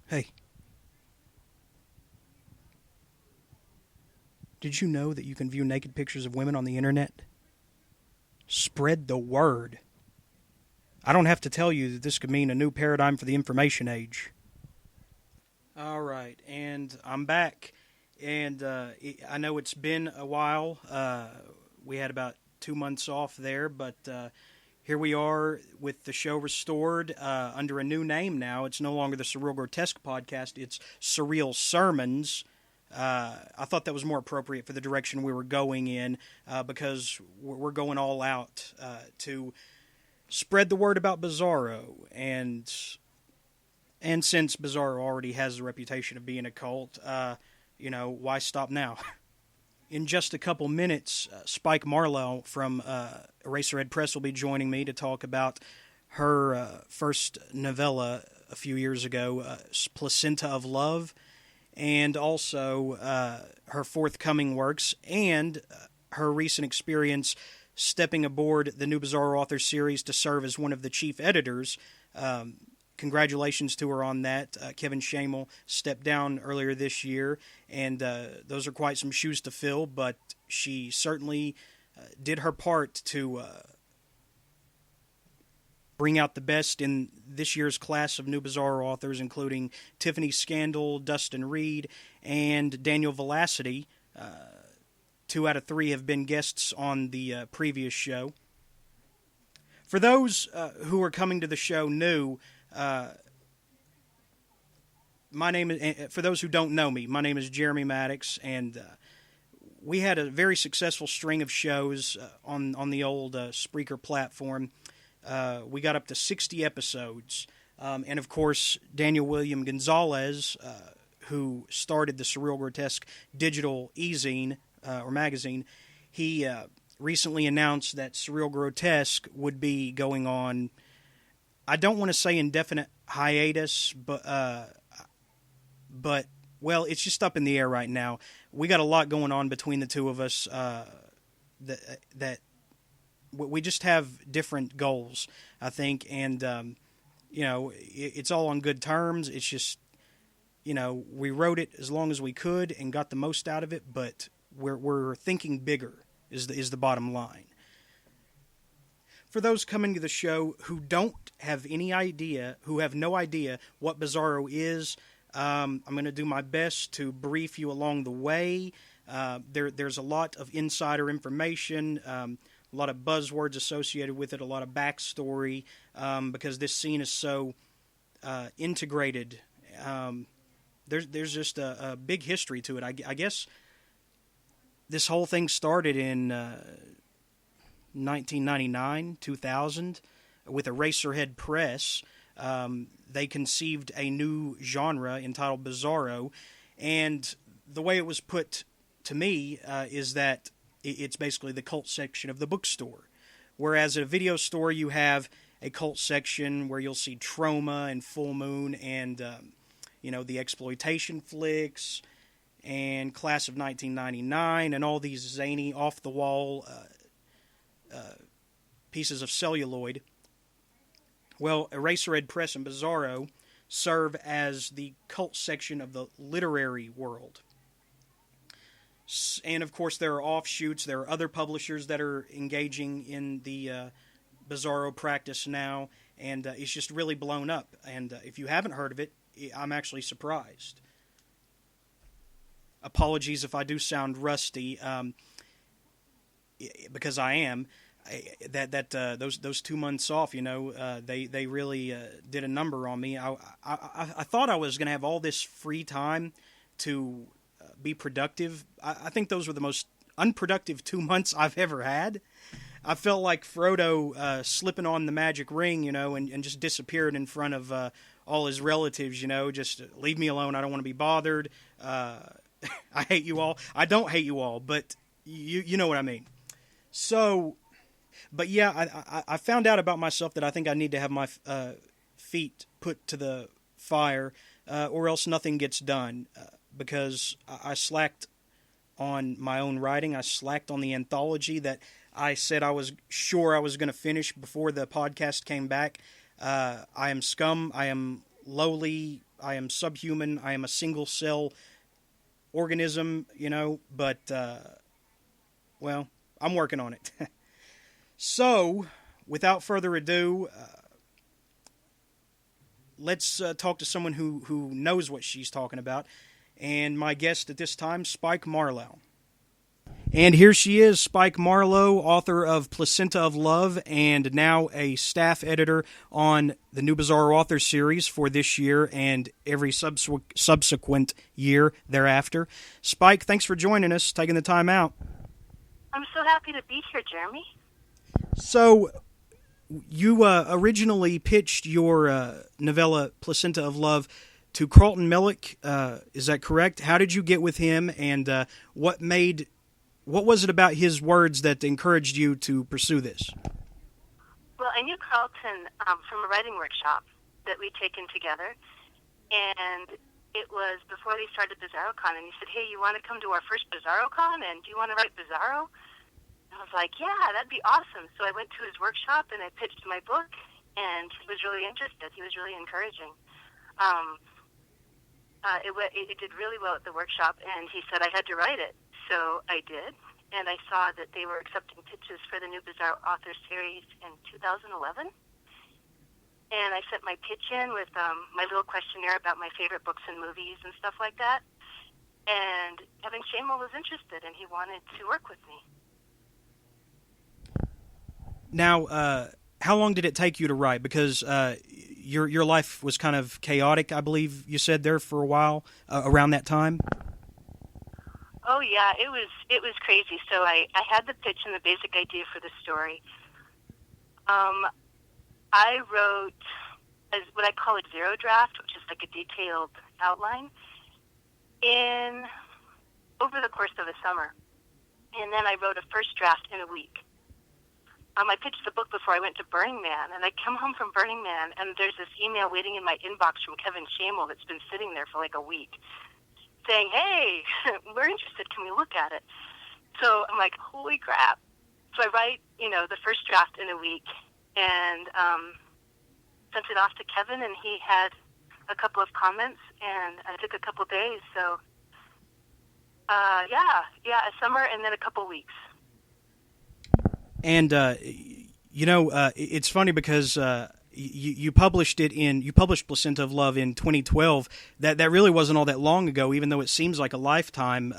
Hey, did you know that you can view naked pictures of women on the internet? Spread the word. I don't have to tell you that this could mean a new paradigm for the information age. All right, and I'm back. And I know it's been a while. We had about 2 months off there, but here we are with the show restored under a new name now. It's no longer the Surreal Grotesque podcast, it's Surreal Sermons. I thought that was more appropriate for the direction we were going in because we're going all out to spread the word about Bizarro. And since Bizarro already has the reputation of being a cult, why stop now? In just a couple minutes, Spike Marlowe from Eraserhead Press will be joining me to talk about her first novella a few years ago, Placenta of Love, and also her forthcoming works and her recent experience stepping aboard the New Bizarro Author series to serve as one of the chief editors. Congratulations to her on that. Kevin Shamel stepped down earlier this year, and those are quite some shoes to fill, but she certainly did her part to bring out the best in this year's class of New Bizarro authors, including Tiffany Scandal, Dustin Reed, and Daniel Velacity. 2 out of 3 have been guests on the previous show. For those who are coming to the show new, my name is, for those who don't know me, my name is Jeremy Maddox, and we had a very successful string of shows on the old Spreaker platform. We got up to 60 episodes, and of course, Daniel William Gonzalez, who started the Surreal Grotesque digital e-zine, or magazine, he recently announced that Surreal Grotesque would be going on, I don't want to say indefinite hiatus, but well, it's just up in the air right now. We got a lot going on between the two of us that we just have different goals, I think, and it's all on good terms. It's just, we wrote it as long as we could and got the most out of it, but we're thinking bigger is the bottom line. For those coming to the show who don't have any idea, who have no idea what Bizarro is, I'm going to do my best to brief you along the way. There's a lot of insider information, a lot of buzzwords associated with it, a lot of backstory, because this scene is so integrated. There's just a big history to it. I guess this whole thing started in 1999, 2000, with Eraserhead Press. They conceived a new genre entitled Bizarro, and the way it was put to me is that it's basically the cult section of the bookstore. Whereas at a video store, you have a cult section where you'll see Trauma and Full Moon and, the exploitation flicks and Class of 1999 and all these zany, off-the-wall pieces of celluloid. Well, Eraserhead Press and Bizarro serve as the cult section of the literary world. And, of course, there are offshoots. There are other publishers that are engaging in the Bizarro practice now, and it's just really blown up. And if you haven't heard of it, I'm actually surprised. Apologies if I do sound rusty, because I am. Those 2 months off, they really did a number on me. I thought I was going to have all this free time to be productive. I think those were the most unproductive 2 months I've ever had. I felt like Frodo slipping on the magic ring, and just disappeared in front of all his relatives, just leave me alone. I don't want to be bothered. I hate you all. I don't hate you all, but you know what I mean. So, but yeah, I found out about myself that I think I need to have my feet put to the fire, or else nothing gets done, because I slacked on my own writing. I slacked on the anthology that I said I was sure I was going to finish before the podcast came back. I am scum. I am lowly, I am subhuman. I am a single cell organism, but well, I'm working on it. So, without further ado, let's talk to someone who knows what she's talking about. And my guest at this time, Spike Marlowe. And here she is, Spike Marlowe, author of Placenta of Love, and now a staff editor on the New Bizarro Authors series for this year and every subsequent year thereafter. Spike, thanks for joining us, taking the time out. I'm so happy to be here, Jeremy. So, you originally pitched your novella Placenta of Love to Carlton Mellick, is that correct? How did you get with him, and what was it about his words that encouraged you to pursue this? Well, I knew Carlton from a writing workshop that we'd taken together, and it was before they started BizarroCon, and he said, hey, you want to come to our first BizarroCon, and do you want to write Bizarro? I was like, yeah, that'd be awesome. So I went to his workshop, and I pitched my book, and he was really interested. He was really encouraging. It did really well at the workshop, and he said I had to write it. So I did, and I saw that they were accepting pitches for the New Bizarro Authors series in 2011. And I sent my pitch in with my little questionnaire about my favorite books and movies and stuff like that. And Kevin Shamel was interested, and he wanted to work with me. Now, how long did it take you to write? Because your life was kind of chaotic, I believe you said there for a while, around that time. Oh yeah, it was crazy. So I had the pitch and the basic idea for the story. I wrote as what I call a zero draft, which is like a detailed outline, over the course of a summer, and then I wrote a first draft in a week. I pitched the book before I went to Burning Man, and I come home from Burning Man, and there's this email waiting in my inbox from Kevin Shamel that's been sitting there for like a week, saying, hey, we're interested, can we look at it? So I'm like, holy crap. So I write, the first draft in a week, and sent it off to Kevin, and he had a couple of comments, and it took a couple of days. So, a summer and then a couple of weeks. And, it's funny because you published Placenta of Love in 2012. That really wasn't all that long ago, even though it seems like a lifetime.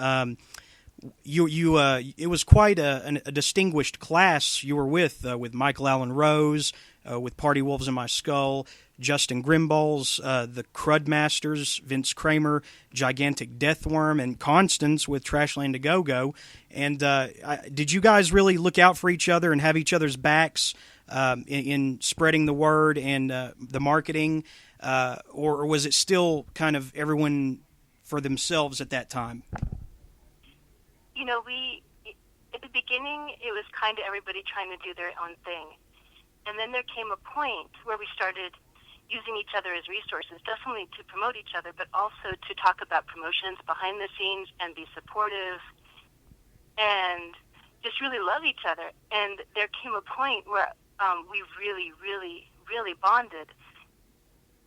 It was quite a distinguished class you were with Michael Allen Rose, with Party Wolves in My Skull, Justin Grimballs, the Crud Masters, Vince Kramer, Gigantic Deathworm, and Constance with Trashland to Go-Go. And did you guys really look out for each other and have each other's backs in spreading the word and the marketing, or was it still kind of everyone for themselves at that time? At the beginning, it was kind of everybody trying to do their own thing. And then there came a point where we started using each other as resources, definitely to promote each other, but also to talk about promotions behind the scenes and be supportive and just really love each other. And there came a point where we really, really, really bonded.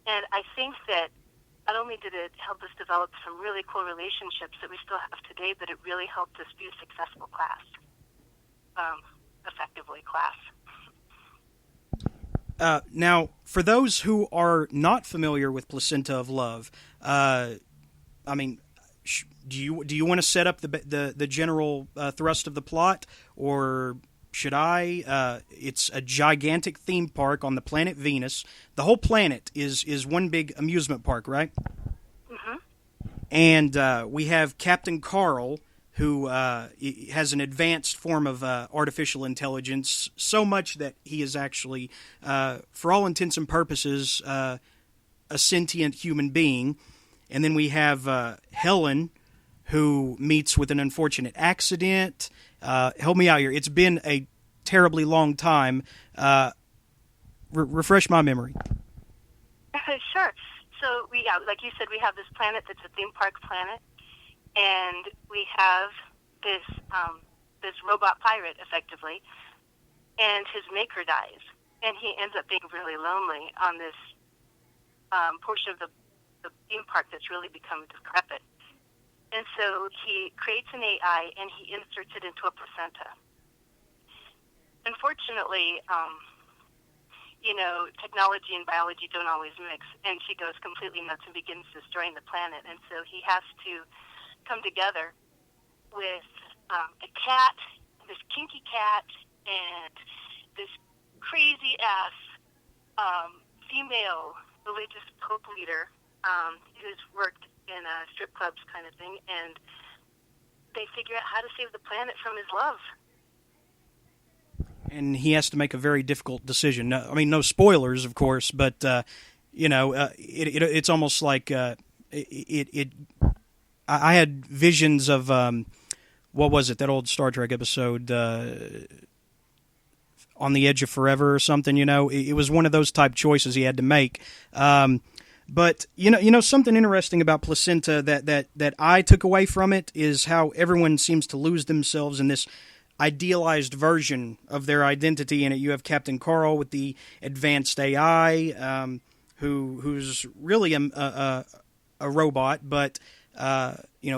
And I think that not only did it help us develop some really cool relationships that we still have today, but it really helped us be a successful class, effectively class. Now, for those who are not familiar with Placenta of Love, do you want to set up the general thrust of the plot, or should I? It's a gigantic theme park on the planet Venus. The whole planet is one big amusement park, right? Mm-hmm. And we have Captain Carl, who has an advanced form of artificial intelligence, so much that he is actually, for all intents and purposes, a sentient human being. And then we have Helen, who meets with an unfortunate accident. Help me out here. It's been a terribly long time. Refresh my memory. Sure. So, like you said, we have this planet that's a theme park planet. And we have this robot pirate, effectively, and his maker dies, and he ends up being really lonely on this portion of the the theme park that's really become decrepit. And so he creates an AI and he inserts it into a placenta. Unfortunately, technology and biology don't always mix, and she goes completely nuts and begins destroying the planet. And so he has to come together with a cat, this kinky cat, and this crazy-ass female religious pope leader who's worked in strip clubs kind of thing, and they figure out how to save the planet from his love. And he has to make a very difficult decision. No, I mean, no spoilers, of course, but it's almost like I had visions of what was it? That old Star Trek episode, On the Edge of Forever or something. It was one of those type choices he had to make. But something interesting about Placenta that I took away from it is how everyone seems to lose themselves in this idealized version of their identity in it. You have Captain Carl with the advanced AI, who's really a robot, but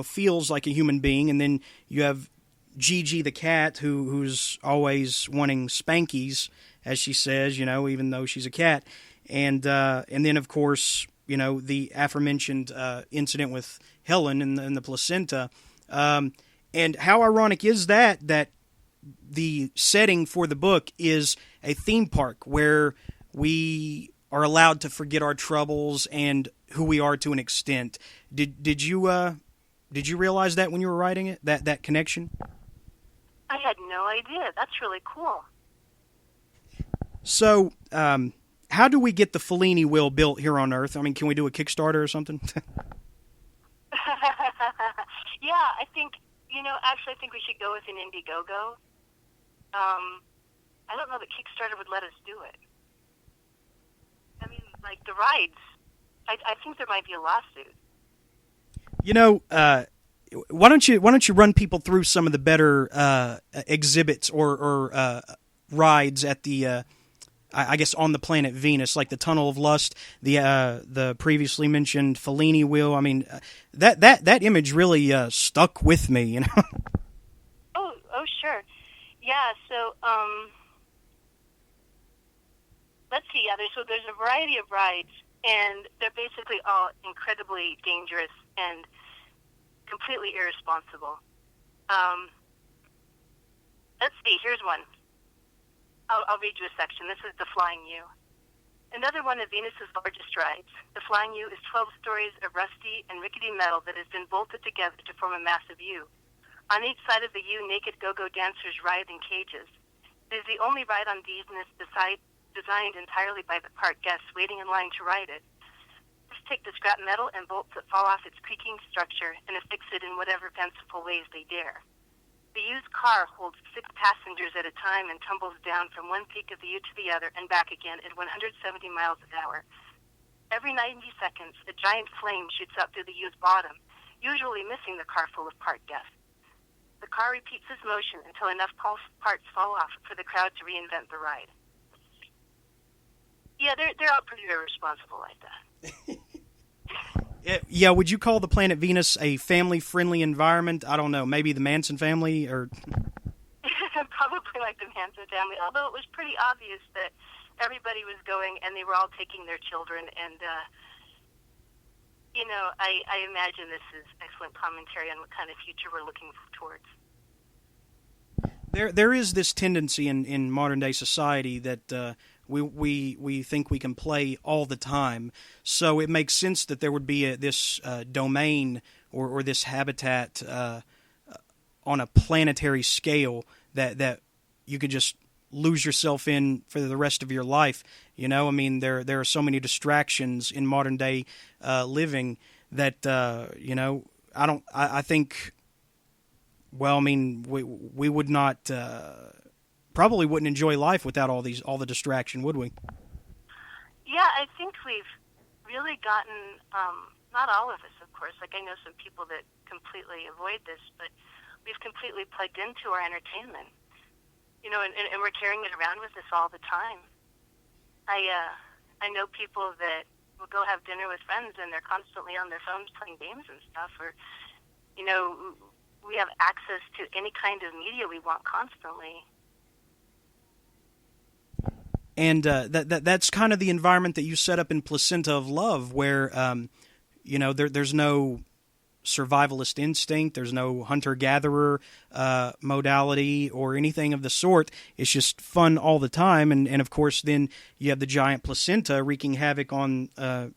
feels like a human being. And then you have Gigi the cat, who's always wanting spankies, as she says, even though she's a cat. And then of course, the aforementioned incident with Helen in the placenta. And how ironic is that the setting for the book is a theme park where we are allowed to forget our troubles and who we are to an extent. Did you realize that when you were writing it, that connection? I had no idea. That's really cool. So, how do we get the Fellini wheel built here on Earth? I mean, can we do a Kickstarter or something? Yeah, I think we should go with an Indiegogo. I don't know that Kickstarter would let us do it. I mean, like the rides, I think there might be a lawsuit. Why don't you run people through some of the better exhibits or rides at the I guess on the planet Venus, like the Tunnel of Lust, the previously mentioned Fellini wheel. I mean, that image really stuck with me. Oh, sure. Yeah, so let's see. Yeah, there's a variety of rides, and they're basically all incredibly dangerous and completely irresponsible. Let's see. Here's one. I'll read you a section. This is the Flying U. Another one of Venus's largest rides. The Flying U is 12 stories of rusty and rickety metal that has been bolted together to form a massive U. On each side of the U, naked go-go dancers writhe in cages. It is the only ride on Venus designed entirely by the park guests waiting in line to ride it. Just take the scrap metal and bolts that fall off its creaking structure and affix it in whatever fanciful ways they dare. The U's car holds 6 passengers at a time and tumbles down from one peak of the U to the other and back again at 170 miles an hour. Every 90 seconds, a giant flame shoots up through the U's bottom, usually missing the car full of park guests. The car repeats this motion until enough parts fall off for the crowd to reinvent the ride. Yeah, they're all pretty irresponsible like that. Yeah, would you call the planet Venus a family-friendly environment? I don't know, maybe the Manson family, or probably like the Manson family. Although it was pretty obvious that everybody was going, and they were all taking their children. And I imagine this is excellent commentary on what kind of future we're looking towards. There is this tendency in modern day society that we think we can play all the time. So it makes sense that there would be this domain or this habitat on a planetary scale that you could just lose yourself in for the rest of your life. I mean, there are so many distractions in modern day living that I think. Well, I mean, we would not probably wouldn't enjoy life without all the distraction, would we? Yeah, I think we've really gotten, not all of us, of course. Like, I know some people that completely avoid this, but we've completely plugged into our entertainment. And we're carrying it around with us all the time. I know people that will go have dinner with friends and they're constantly on their phones playing games and stuff. Or, you know, we have access to any kind of media we want constantly. And that's kind of the environment that you set up in Placenta of Love, where you know, there's no survivalist instinct, there's no hunter-gatherer modality or anything of the sort. It's just fun all the time, and of course then you have the giant placenta wreaking havoc on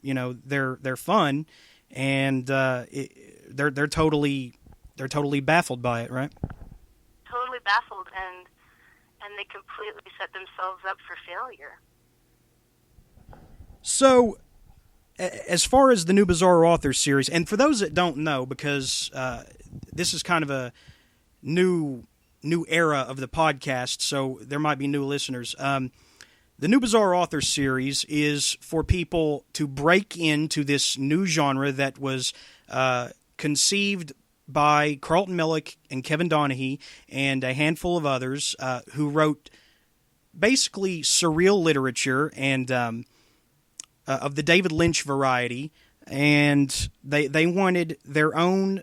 you know, their fun, and they're totally baffled by it, right? Totally baffled, and they completely set themselves up for failure. So, as far as the New Bizarre Authors series, and for those that don't know, because this is kind of a new era of the podcast, so there might be new listeners. The New Bizarre Authors series is for people to break into this new genre that was conceived by Carlton Millick and Kevin Donaghy and a handful of others who wrote basically surreal literature and of the David Lynch variety, and they wanted their own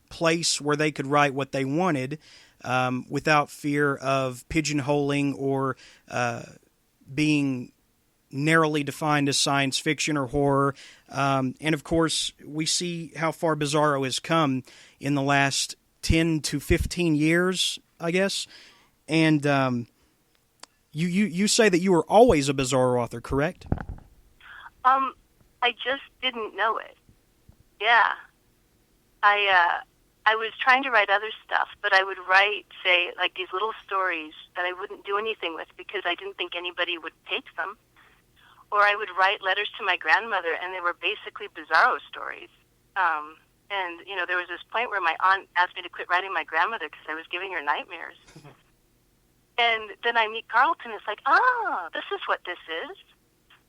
place where they could write what they wanted without fear of pigeonholing or being narrowly defined as science fiction or horror. And of course, we see how far Bizarro has come in the last 10 to 15 years, I guess. And you say that you were always a Bizarro author, correct? I just didn't know it. Yeah. I was trying to write other stuff, but I would write, say, like these little stories that I wouldn't do anything with because I didn't think anybody would take them. Or I would write letters to my grandmother, and they were basically Bizarro stories. And, you know, there was this point where my aunt asked me to quit writing my grandmother because I was giving her nightmares. And then I meet Carlton, it's like, this is what this is.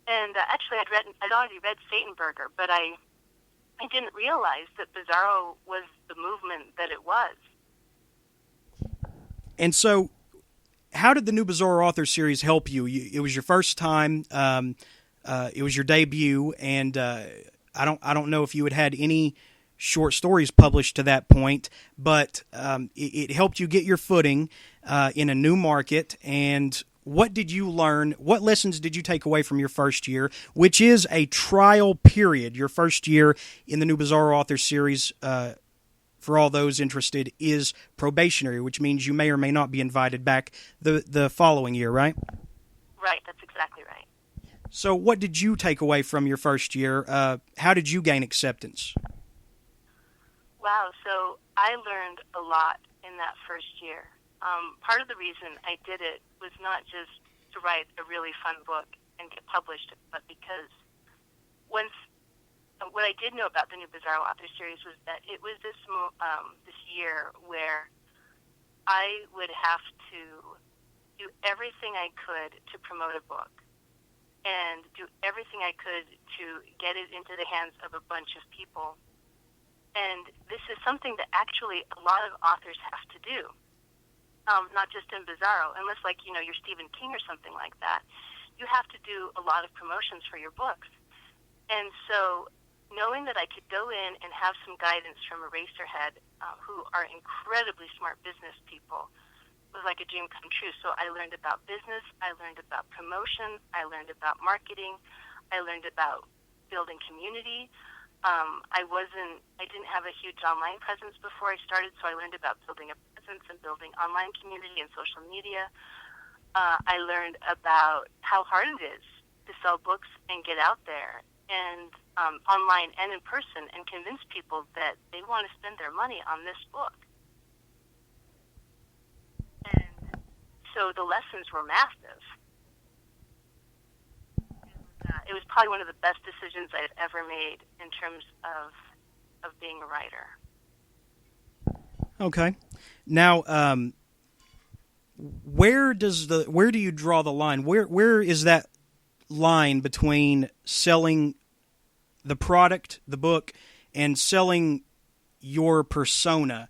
And actually, I'd already read Satanberger, but I didn't realize that Bizarro was the movement that it was. And so, how did the New Bizarre Author series help you? It was your first time. It was your debut, and I don't know if you had any short stories published to that point, but it helped you get your footing in a new market. And what did you learn? What lessons did you take away from your first year, which is a trial period? Your first year in the New Bizarre Author series, for all those interested, is probationary, which means you may or may not be invited back the following year, right? Right, that's exactly right. So what did you take away from your first year? How did you gain acceptance? Wow, so I learned a lot in that first year. Part of the reason I did it was not just to write a really fun book and get published, but because what I did know about the New Bizarro Author series was that it was this year where I would have to do everything I could to promote a book and do everything I could to get it into the hands of a bunch of people. And this is something that actually a lot of authors have to do, not just in Bizarro, unless you're Stephen King or something like that. You have to do a lot of promotions for your books. And so knowing that I could go in and have some guidance from Eraserhead, who are incredibly smart business people, was like a dream come true. So I learned about business, I learned about promotion, I learned about marketing, I learned about building community. I didn't have a huge online presence before I started, so I learned about building a presence and building online community and social media. I learned about how hard it is to sell books and get out there and online and in person and convince people that they want to spend their money on this book. And so the lessons were massive. It was probably one of the best decisions I've ever made in terms of being a writer. Okay. Now, where do you draw the line? Where is that line between selling the product, the book, and selling your persona?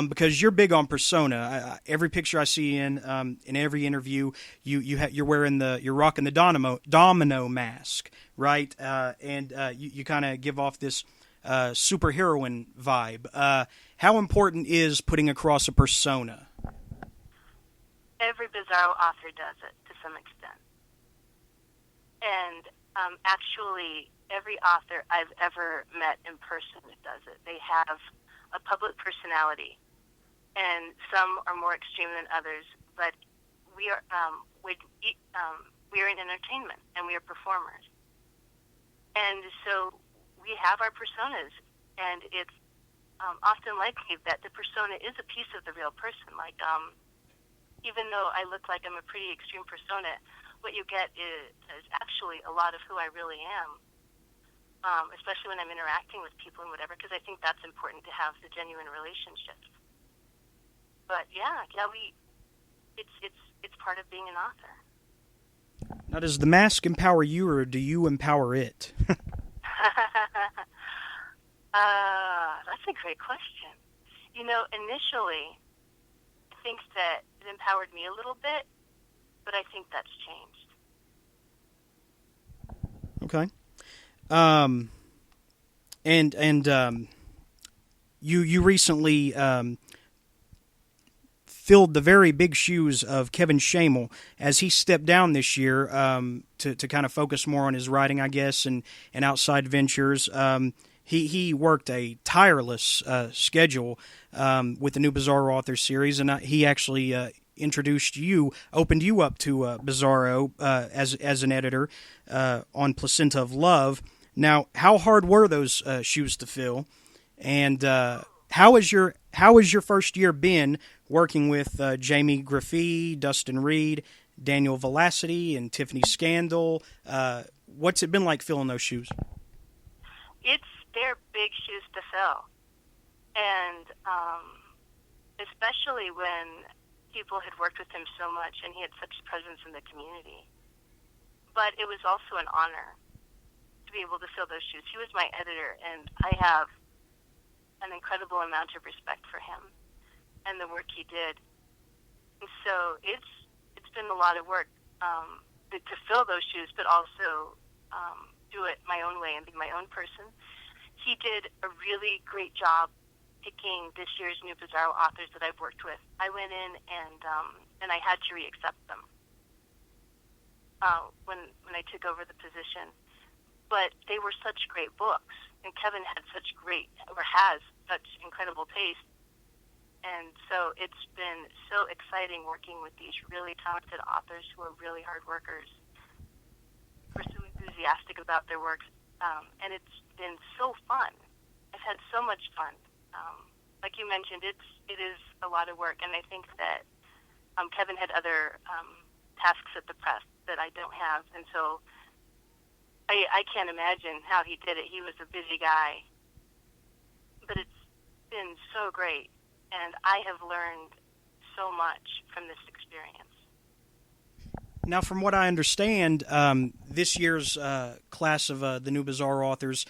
because you're big on persona. Every picture I see in every interview, you're wearing you're rocking the domino mask, right? And you kind of give off this superheroine vibe. How important is putting across a persona? Every Bizarro author does it to some extent. And actually, every author I've ever met in person does it. They have a public personality, and some are more extreme than others. But we are in entertainment, and we are performers, and so we have our personas, and it's often likely that the persona is a piece of the real person. Like, even though I look like I'm a pretty extreme persona, what you get is actually a lot of who I really am, especially when I'm interacting with people and whatever, because I think that's important to have the genuine relationships. But it's part of being an author. Now, does the mask empower you, or do you empower it? That's a great question. Initially, I think that it empowered me a little bit, but I think that's changed. Okay. You recently filled the very big shoes of Kevin Shamel as he stepped down this year to kind of focus more on his writing, I guess, and outside ventures. He worked a tireless schedule with the new Bizarro Author series, and he actually opened you up to Bizarro as an editor on Placenta of Love. Now, how hard were those shoes to fill, and how has your first year been working with Jamie Graffie, Dustin Reed, Daniel Velocity, and Tiffany Scandal? What's it been like filling those shoes? They're big shoes to fill, and especially when people had worked with him so much and he had such presence in the community. But it was also an honor to be able to fill those shoes. He was my editor, and I have an incredible amount of respect for him and the work he did. And so it's been a lot of work to fill those shoes, but also do it my own way and be my own person. He did a really great job picking this year's new Bizarro authors that I've worked with. I went in and I had to re-accept them when I took over the position. But they were such great books, and Kevin has such incredible taste. And so it's been so exciting working with these really talented authors who are really hard workers, who are so enthusiastic about their works. And it's been so fun. I've had so much fun. Like you mentioned, it is a lot of work, and I think that Kevin had other tasks at the press that I don't have, and so I can't imagine how he did it. He was a busy guy, but it's been so great, and I have learned so much from this experience. Now, from what I understand, this year's class of the new Bizarro authors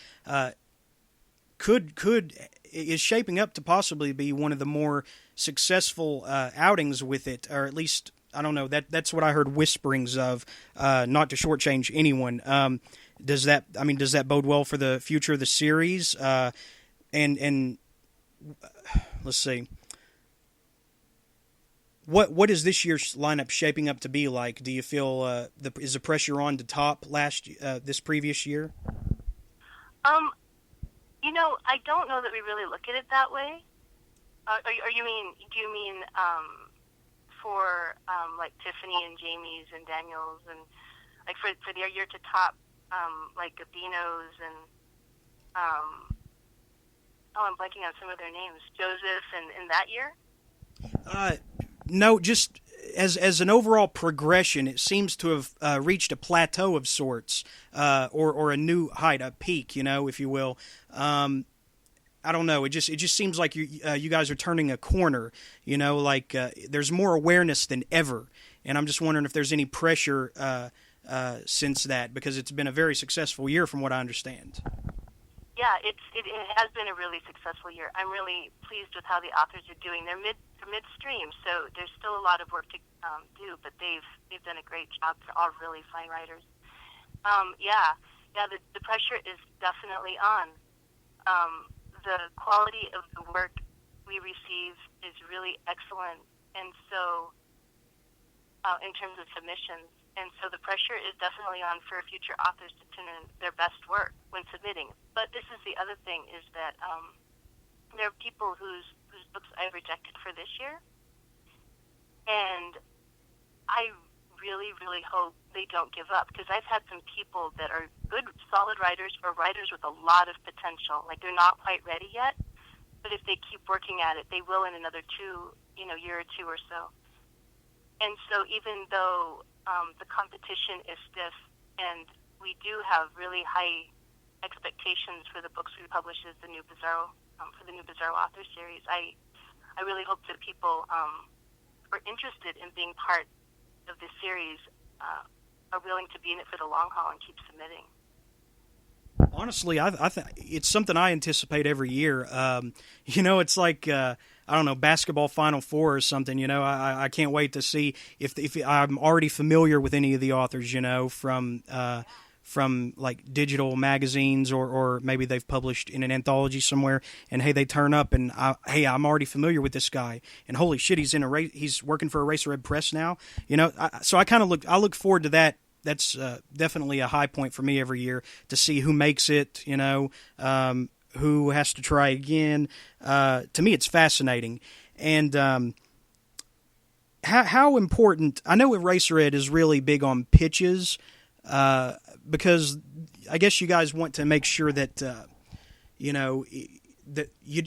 is shaping up to possibly be one of the more successful outings with it, or at least, I don't know, that's what I heard whisperings of. Not to shortchange anyone, does that bode well for the future of the series? And let's see. What is this year's lineup shaping up to be like? Do you feel is the pressure on to top this previous year? I don't know that we really look at it that way. Do you mean for like Tiffany and Jamie's and Daniel's, and like for their year to top, like Gabino's and I'm blanking on some of their names, Joseph and that year? No, just as an overall progression, it seems to have reached a plateau of sorts, or a new height, a peak, if you will. I don't know. It just seems like you guys are turning a corner. There's more awareness than ever, and I'm just wondering if there's any pressure since that, because it's been a very successful year from what I understand. Yeah, it has been a really successful year. I'm really pleased with how the authors are doing. They're midstream, so there's still a lot of work to do, but they've done a great job. They're all really fine writers. Yeah, yeah. The pressure is definitely on. The quality of the work we receive is really excellent, and so in terms of submissions. And so the pressure is definitely on for future authors to turn in their best work when submitting. But this is the other thing, is that there are people whose books I've rejected for this year. And I really, really hope they don't give up, because I've had some people that are good, solid writers, or writers with a lot of potential. Like, they're not quite ready yet, but if they keep working at it, they will in another year or two or so. And so even though the competition is stiff, and we do have really high expectations for the books we publish as the new Bizarro, for the new Bizarro author series, I really hope that people are interested in being part of this series, are willing to be in it for the long haul and keep submitting. Honestly, I think it's something I anticipate every year. It's like I don't know, basketball Final Four or something. I can't wait to see if I'm already familiar with any of the authors. From like digital magazines, or maybe they've published in an anthology somewhere, and hey, they turn up, and I'm already familiar with this guy, and holy shit, he's working for Eraserhead Press now. So I look forward to that. That's definitely a high point for me every year, to see who makes it, who has to try again. To me, it's fascinating. And how important, I know Eraserhead is really big on pitches, because I guess you guys want to make sure that,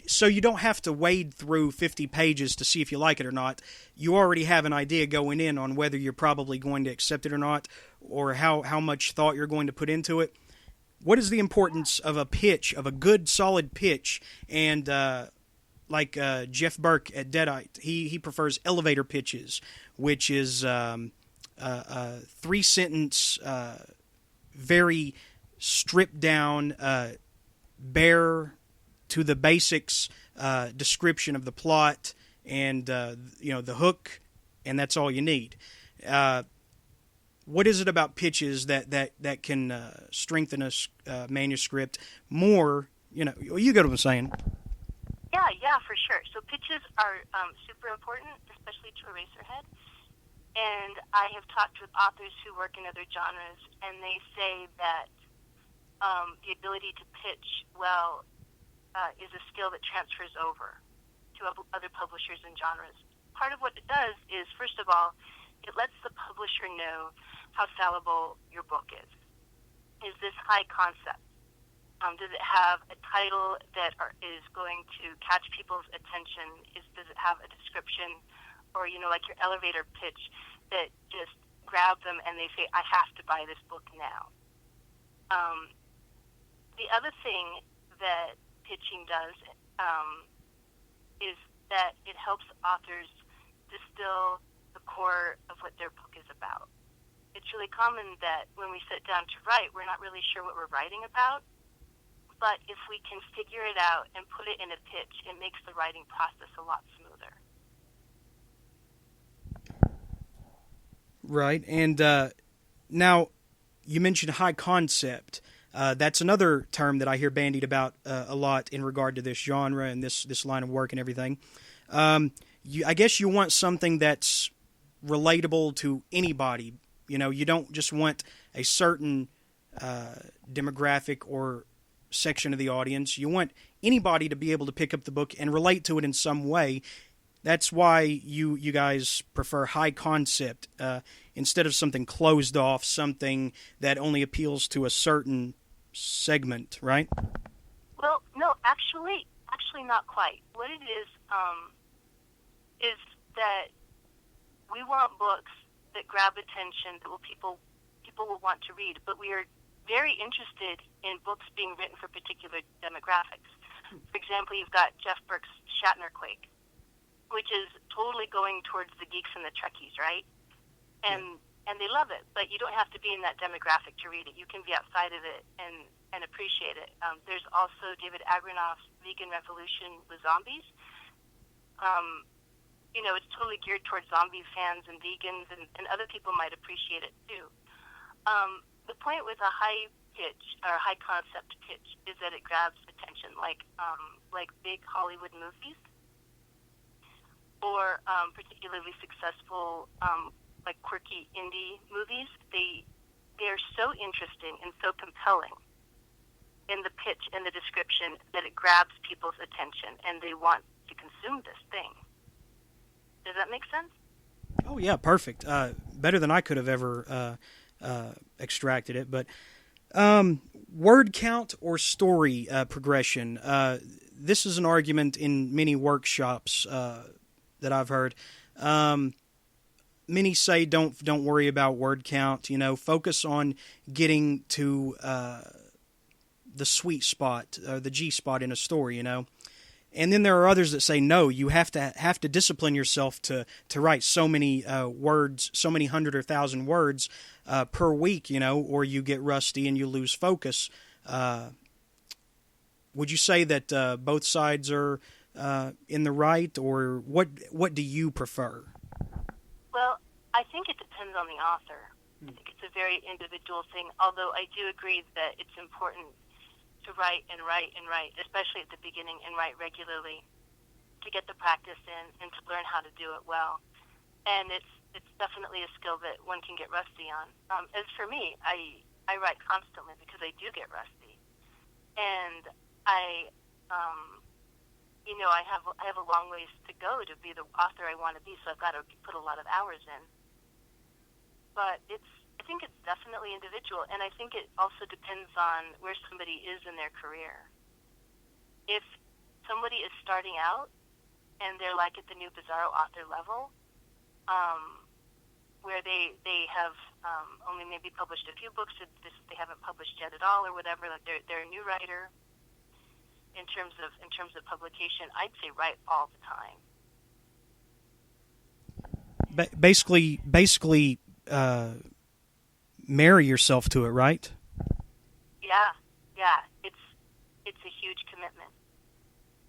so you don't have to wade through 50 pages to see if you like it or not. You already have an idea going in on whether you're probably going to accept it or not, or how much thought you're going to put into it. What is the importance of a pitch, of a good, solid pitch? And like Jeff Burke at Deadite, he prefers elevator pitches, which is 3-sentence, very stripped down, bare to the basics description of the plot and the hook, and that's all you need. What is it about pitches that can strengthen a manuscript more? You get what I'm saying. Yeah, for sure. So pitches are super important, especially to Eraserhead. And I have talked with authors who work in other genres, and they say that the ability to pitch well is a skill that transfers over to other publishers and genres. Part of what it does is, first of all, it lets the publisher know how sellable your book is. Is this high concept? Does it have a title that is going to catch people's attention? Does it have a description, or like your elevator pitch that just grab them and they say, I have to buy this book now? The other thing that pitching does is that it helps authors distill the core of what their book is about. It's really common that when we sit down to write, we're not really sure what we're writing about. But if we can figure it out and put it in a pitch, it makes the writing process a lot smoother. Right. And now, you mentioned high concept. That's another term that I hear bandied about a lot in regard to this genre and this line of work and everything. I guess you want something that's relatable to anybody. You don't just want a certain demographic or section of the audience. You want anybody to be able to pick up the book and relate to it in some way. That's why you guys prefer high concept instead of something closed off, something that only appeals to a certain segment, right? Well, no, actually not quite. What it is that we want books that grab attention, that people will want to read, but we are very interested in books being written for particular demographics. For example, you've got Jeff Burke's Shatnerquake, which is totally going towards the geeks and the Trekkies, right? And and they love it. But you don't have to be in that demographic to read it. You can be outside of it and appreciate it. There's also David Agranoff's Vegan Revolution with Zombies. It's totally geared towards zombie fans and vegans, and other people might appreciate it too. The point with a high pitch or high concept pitch is that it grabs attention, like big Hollywood movies or particularly successful like quirky indie movies. They're so interesting and so compelling in the pitch and the description that it grabs people's attention and they want to consume this thing. Does that make sense? Oh yeah, perfect. Better than I could have ever extracted it. But word count or story progression. This is an argument in many workshops that I've heard. Many say don't worry about word count. Focus on getting to the sweet spot, the G spot in a story. And then there are others that say no. You have to discipline yourself to write so many words, so many 100 or 1,000 words per week. Or you get rusty and you lose focus. Would you say that both sides are in the right, or what do you prefer? Well, I think it depends on the author. I think it's a very individual thing, although I do agree that it's important to write and write and write, especially at the beginning, and write regularly to get the practice in and to learn how to do it well. And it's definitely a skill that one can get rusty on. As for me, I write constantly because I do get rusty. And I have a long ways to go to be the author I want to be, so I've got to put a lot of hours in. But I think it's definitely individual, and I think it also depends on where somebody is in their career. If somebody is starting out and they're like at the new Bizarro author level, where they have only maybe published a few books, or they haven't published yet at all, or whatever, like they're a new writer. In terms of publication, I'd say write all the time. Basically, marry yourself to it, right? Yeah. It's a huge commitment.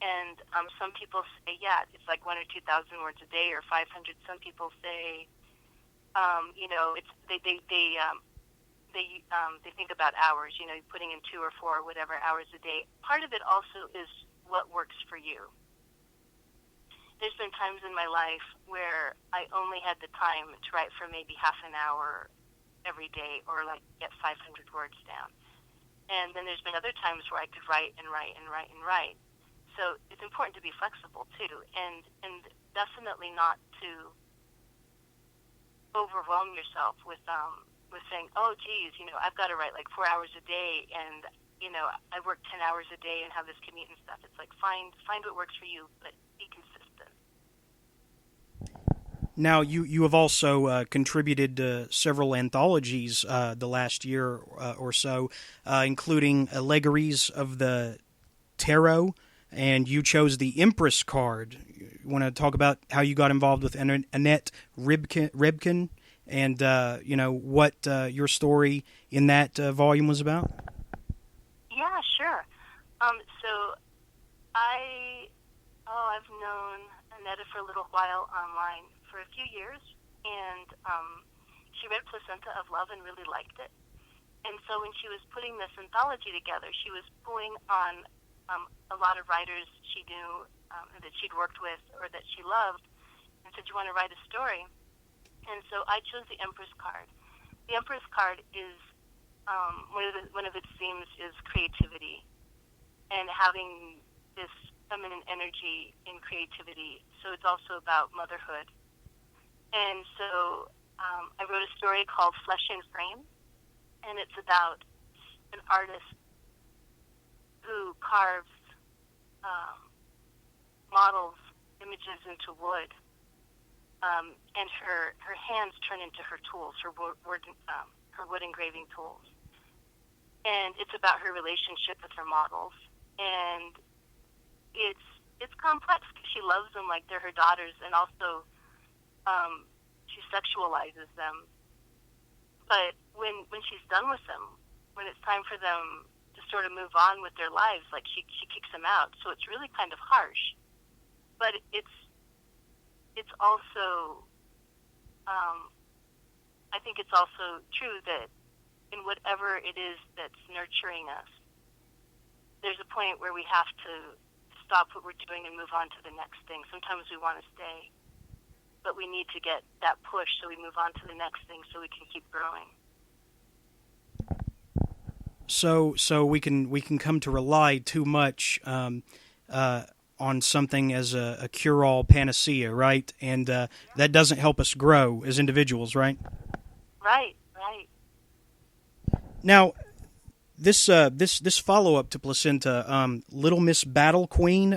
And some people say, it's like 1,000 or 2,000 words a day, or 500. Some people say, they think about hours, putting in 2 or 4 or whatever hours a day. Part of it also is what works for you. There's been times in my life where I only had the time to write for maybe half an hour every day, or like get 500 words down. And then there's been other times where I could write and write and write and write. So it's important to be flexible too, and definitely not to overwhelm yourself with saying, oh geez, I've got to write like 4 hours a day, and I work 10 hours a day and have this commute and stuff. It's like find what works for you, but be consistent. Now, you have also contributed to several anthologies the last year or so, including Allegories of the Tarot, and you chose the Empress card. You want to talk about how you got involved with Annette Ribkin and what your story in that volume was about? Yeah, sure. So I've known Annette for a little while online, for a few years, and she read Placenta of Love and really liked it. And so when she was putting this anthology together, she was pulling on a lot of writers she knew that she'd worked with or that she loved, and said, "You want to write a story?" And so I chose the Empress card. The Empress card is one of its themes is creativity and having this feminine energy in creativity. So it's also about motherhood. And so I wrote a story called Flesh in Frame, and it's about an artist who carves models, images into wood, and her hands turn into her tools, her wood engraving tools. And it's about her relationship with her models, and it's complex because she loves them like they're her daughters, and also she sexualizes them But when she's done with them, when it's time for them to sort of move on with their lives, like she kicks them out. So it's really kind of harsh. But it's also, I think it's also true that in whatever it is that's nurturing us, there's a point where we have to stop what we're doing and move on to the next thing. Sometimes we want to stay, but we need to get that push so we move on to the next thing so we can keep growing. So we can come to rely too much on something as a cure-all panacea, right? And that doesn't help us grow as individuals, right? Right. Now, this follow-up to Placenta, Little Miss Battle Queen,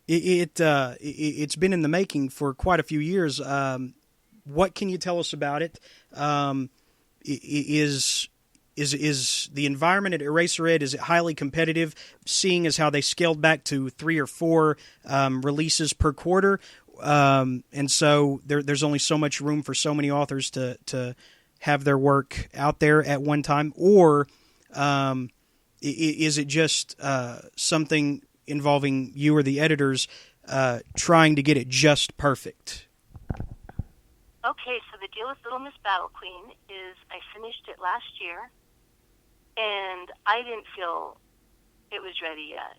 it's been in the making for quite a few years. What can you tell us about it? Is the environment at Eraserhead, is it highly competitive, seeing as how they scaled back to 3 or 4 releases per quarter? And so there's only so much room for so many authors to have their work out there at one time? Or is it just something involving you or the editors trying to get it just perfect? Okay, so the deal with Little Miss Battle Queen is I finished it last year, and I didn't feel it was ready yet.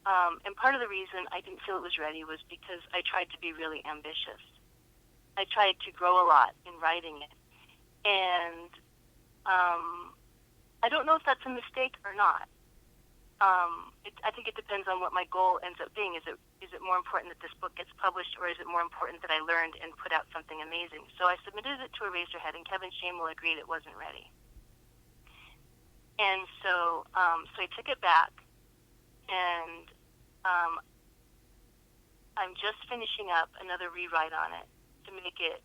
And part of the reason I didn't feel it was ready was because I tried to be really ambitious. I tried to grow a lot in writing it. And I don't know if that's a mistake or not. I think it depends on what my goal ends up being. Is it more important that this book gets published, or is it more important that I learned and put out something amazing? So I submitted it to Eraserhead, and Kevin Shamel agreed it wasn't ready. And so I took it back, and I'm just finishing up another rewrite on it to make it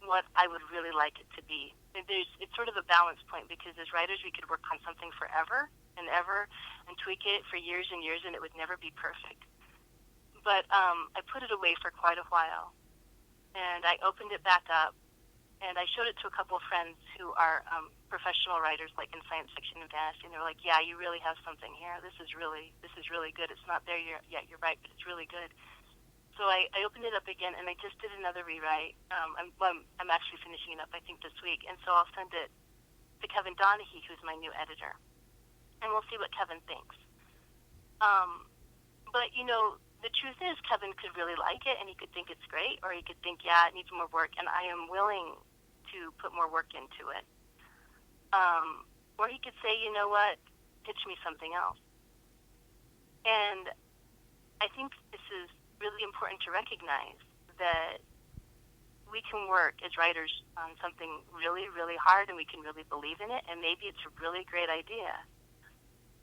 what I would really like it to be. It's sort of a balance point, because as writers we could work on something forever and ever and tweak it for years and years, and it would never be perfect. But I put it away for quite a while, and I opened it back up, and I showed it to a couple of friends who are professional writers, like in science fiction and fantasy, and they're like, "Yeah, you really have something here. This is really good. It's not there yet. You're right, but it's really good." So I opened it up again, and I just did another rewrite. I'm actually finishing it up, I think, this week, and so I'll send it to Kevin Donahue, who's my new editor, and we'll see what Kevin thinks. But the truth is, Kevin could really like it, and he could think it's great, or he could think, yeah, it needs more work, and I am willing to put more work into it. Or he could say, you know what, pitch me something else. And I think this is really important to recognize that we can work as writers on something really, really hard, and we can really believe in it, and maybe it's a really great idea.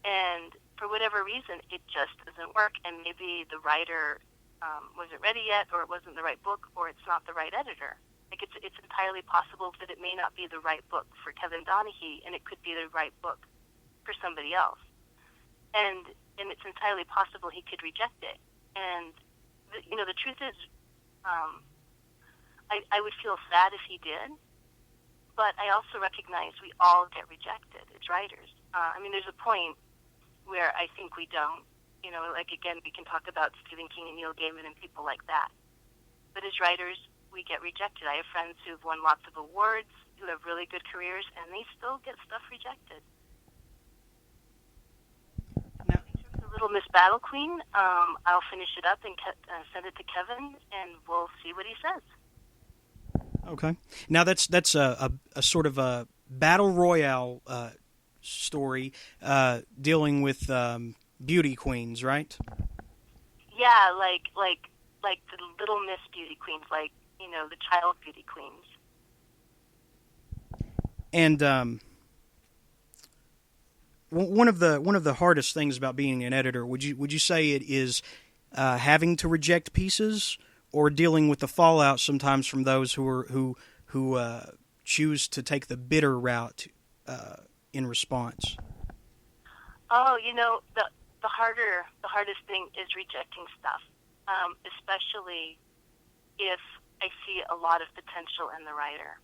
And for whatever reason, it just doesn't work, and maybe the writer wasn't ready yet, or it wasn't the right book, or it's not the right editor. Like it's entirely possible that it may not be the right book for Kevin Donahue, and it could be the right book for somebody else. And it's entirely possible he could reject it. And the truth is, I would feel sad if he did, but I also recognize we all get rejected as writers. There's a point where I think we don't. Like, again, we can talk about Stephen King and Neil Gaiman and people like that. But as writers, we get rejected. I have friends who've won lots of awards, who have really good careers, and they still get stuff rejected. Now, in terms of Little Miss Battle Queen, I'll finish it up and send it to Kevin, and we'll see what he says. Okay. Now that's a sort of a battle royale story dealing with beauty queens, right? Yeah, like the Little Miss Beauty Queens, like the child beauty queens. And one of the hardest things about being an editor, would you say it is having to reject pieces, or dealing with the fallout sometimes from those who choose to take the bitter route in response? Oh, the hardest thing is rejecting stuff, especially if I see a lot of potential in the writer.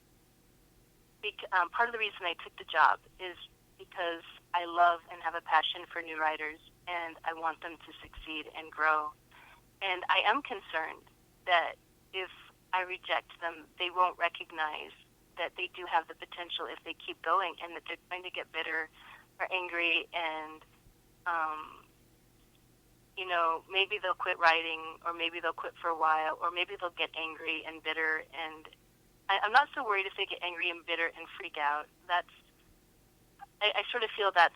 part of the reason I took the job is because I love and have a passion for new writers, and I want them to succeed and grow. And I am concerned that if I reject them, they won't recognize that they do have the potential if they keep going, and that they're going to get bitter or angry, and maybe they'll quit writing, or maybe they'll quit for a while, or maybe they'll get angry and bitter. And I'm not so worried if they get angry and bitter and freak out. I sort of feel that's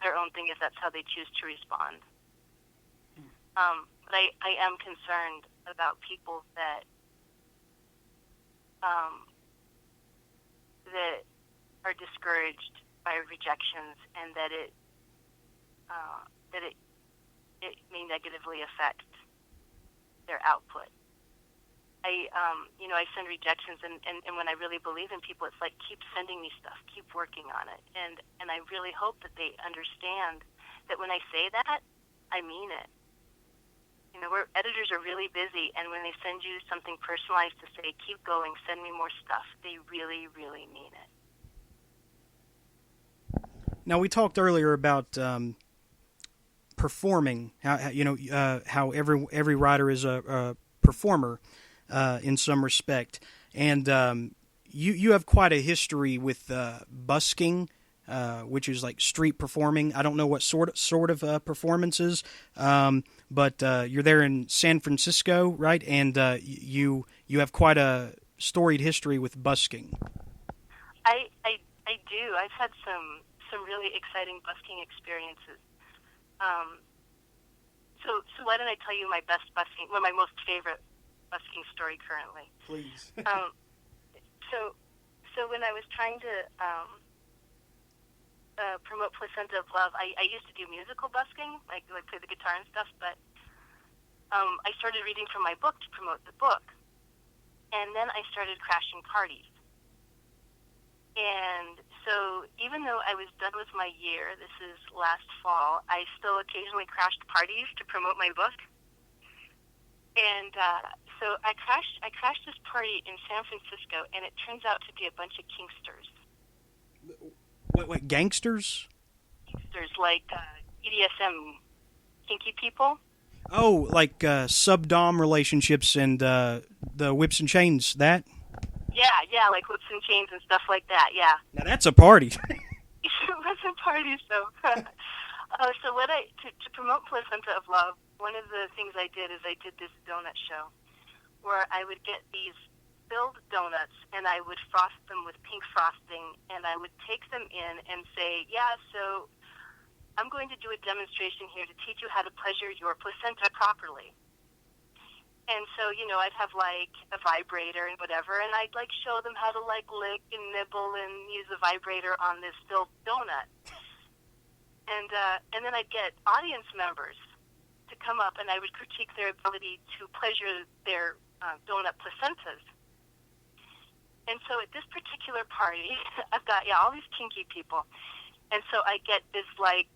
their own thing, if that's how they choose to respond. But I am concerned about people that are discouraged by rejections, and that it may negatively affect their output. I send rejections, and when I really believe in people, it's like, keep sending me stuff, keep working on it. And I really hope that they understand that when I say that, I mean it. Editors are really busy, and when they send you something personalized to say, keep going, send me more stuff, they really, really mean it. Now, we talked earlier about performing, how every writer is a performer in some respect, and you have quite a history with busking, which is like street performing. I don't know what sort of performances, but you're there in San Francisco, right? And you have quite a storied history with busking. I do. I've had some really exciting busking experiences. So why don't I tell you my best busking, my most favorite busking story currently? Please. So when I was trying to promote Placenta of Love, I used to do musical busking, like play the guitar and stuff, but I started reading from my book to promote the book. And then I started crashing parties. And so even though I was done with my year, this is last fall, I still occasionally crashed parties to promote my book. And so I crashed this party in San Francisco, and it turns out to be a bunch of kinksters. Wait, gangsters? Kinksters, like EDSM kinky people. Oh, like sub-dom relationships and the whips and chains, that? Yeah, like whips and chains and stuff like that, yeah. Now that's a party. It wasn't parties, though. So to promote Placenta of Love, one of the things I did is I did this donut show where I would get these filled donuts, and I would frost them with pink frosting, and I would take them in and say, so I'm going to do a demonstration here to teach you how to pleasure your placenta properly. And so, I'd have like a vibrator and whatever, and I'd like show them how to like lick and nibble and use a vibrator on this filled donut. And then I'd get audience members to come up, and I would critique their ability to pleasure their donut placentas. And so at this particular party, I've got all these kinky people, and so I get this like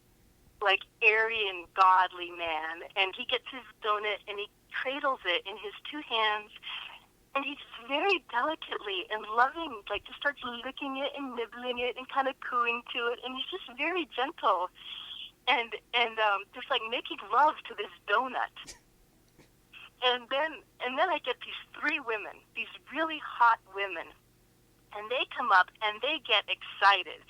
Aryan godly man, and he gets his donut and he cradles it in his two hands, and he just very delicately and loving, just starts licking it and nibbling it and kind of cooing to it, and he's just very gentle and just like making love to this donut. And then I get these three women, these really hot women, and they come up and they get excited.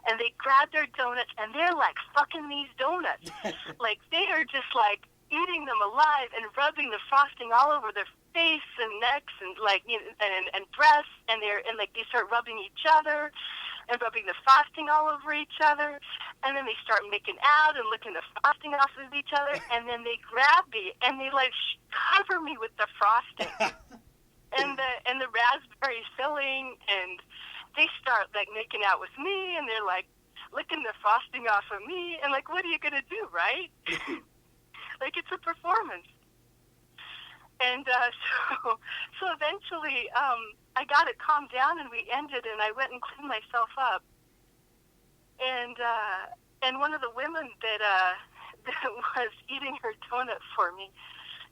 And they grab their donuts, and they're like fucking these donuts. Like, they are just like eating them alive and rubbing the frosting all over their face and necks and and breasts, and they start rubbing each other and rubbing the frosting all over each other, and then they start making out and licking the frosting off of each other, and then they grab me and they cover me with the frosting and the raspberry filling, and they start making out with me, and they're licking the frosting off of me, and what are you gonna do, right? It's a performance. And so eventually I got it calmed down, and we ended, and I went and cleaned myself up. And one of the women that was eating her donut for me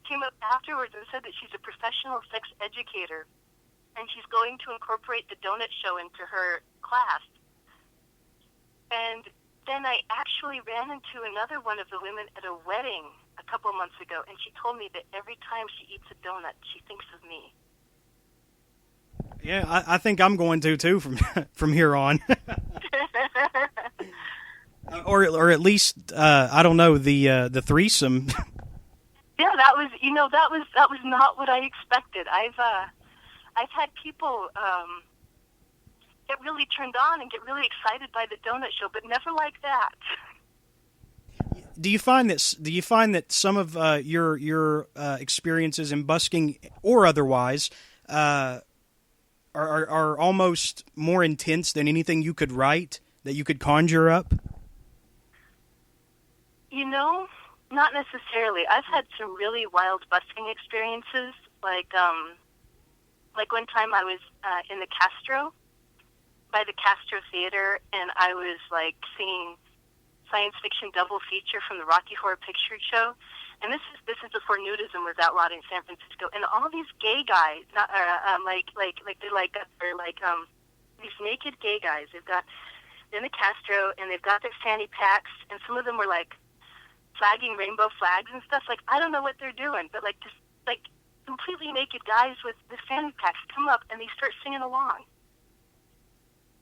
came up afterwards and said that she's a professional sex educator. and she's going to incorporate the donut show into her class. And then I actually ran into another one of the women at a wedding a couple of months ago, and she told me that every time she eats a donut, she thinks of me. Yeah, I think I'm going to too from here on. or at least I don't know, the threesome. Yeah, that was not what I expected. I've had people get really turned on and get really excited by the donut show, but never like that. Do you find that some of your experiences in busking or otherwise are almost more intense than anything you could write, that you could conjure up? Not necessarily. I've had some really wild busking experiences. Like one time I was in the Castro, by the Castro Theater, and I was like singing science fiction double feature from the Rocky Horror Picture Show. And this is before nudism was outlawed in San Francisco. And all these gay guys, these naked gay guys, they're in the Castro, and they've got their fanny packs, and some of them were like flagging rainbow flags and stuff. Like, I don't know what they're doing, but like just like completely naked guys with the fanny packs come up and they start singing along.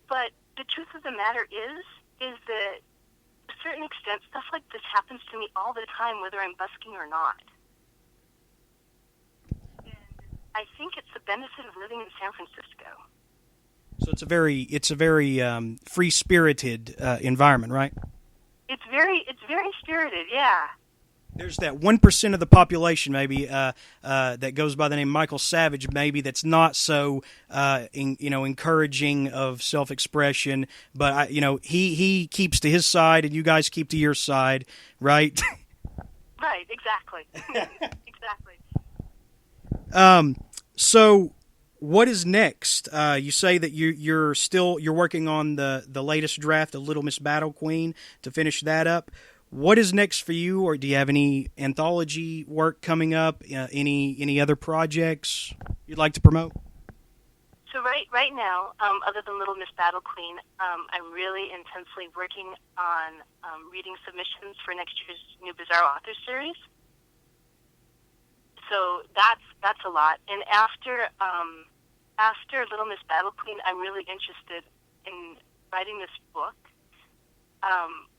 But the truth of the matter is that to a certain extent, stuff like this happens to me all the time, whether I'm busking or not. And I think it's the benefit of living in San Francisco. So it's a very free-spirited environment, right? It's very spirited, yeah. There's that 1% of the population, maybe, that goes by the name Michael Savage, maybe, that's not so, encouraging of self-expression. But he keeps to his side, and you guys keep to your side, right? Right, exactly, exactly. So, what is next? You say that you're working on the latest draft of Little Miss Battle Queen to finish that up. What is next for you, or do you have any anthology work coming up? Any other projects you'd like to promote? So right now, other than Little Miss Battle Queen, I'm really intensely working on reading submissions for next year's new Bizarre Author Series. So that's a lot. And after Little Miss Battle Queen, I'm really interested in writing this book.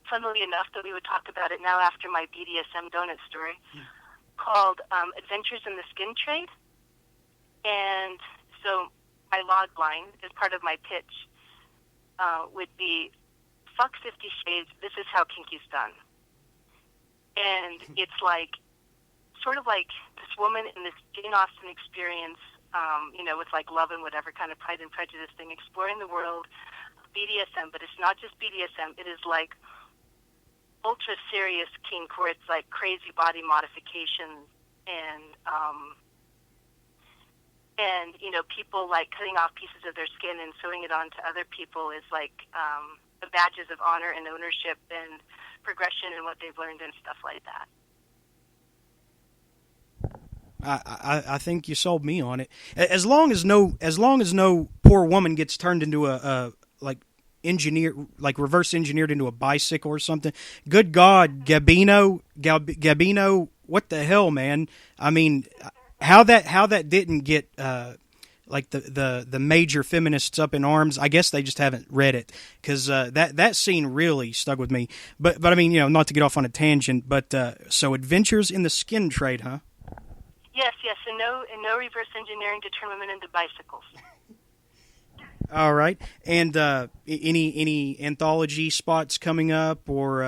Funnily enough, that we would talk about it now after my BDSM donut story, called Adventures in the Skin Trade. And so my log line, as part of my pitch, would be, fuck 50 Shades, this is how kinky's done. And it's like, sort of like this woman in this Jane Austen experience, with like Love and whatever kind of Pride and Prejudice thing, exploring the world of BDSM, but it's not just BDSM, it is like ultra serious kink, where it's like crazy body modification and people like cutting off pieces of their skin and sewing it onto other people is like the badges of honor and ownership and progression and what they've learned and stuff like that. I think you sold me on it. As long as no poor woman gets turned into a reverse engineered into a bicycle or something. Good God, Gabino, what the hell, man? I mean, how that didn't get the major feminists up in arms. I guess they just haven't read it, because that scene really stuck with me. But I mean, not to get off on a tangent, but so Adventures in the Skin Trade, huh? Yes, and no reverse engineering to turn women into bicycles. All right, and any anthology spots coming up, or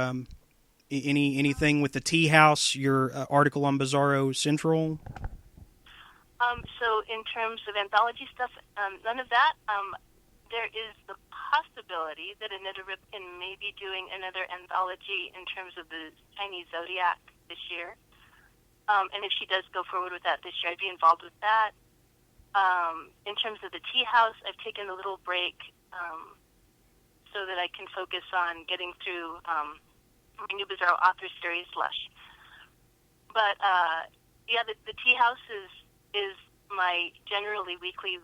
anything with the Tea House? Your article on Bizarro Central. So in terms of anthology stuff, none of that. There is the possibility that Anita Ripken may be doing another anthology in terms of the Chinese Zodiac this year. And if she does go forward with that this year, I'd be involved with that. In terms of the Tea House, I've taken a little break so that I can focus on getting through my new Bizarre Author Series, Lush. But the Tea House is my generally weekly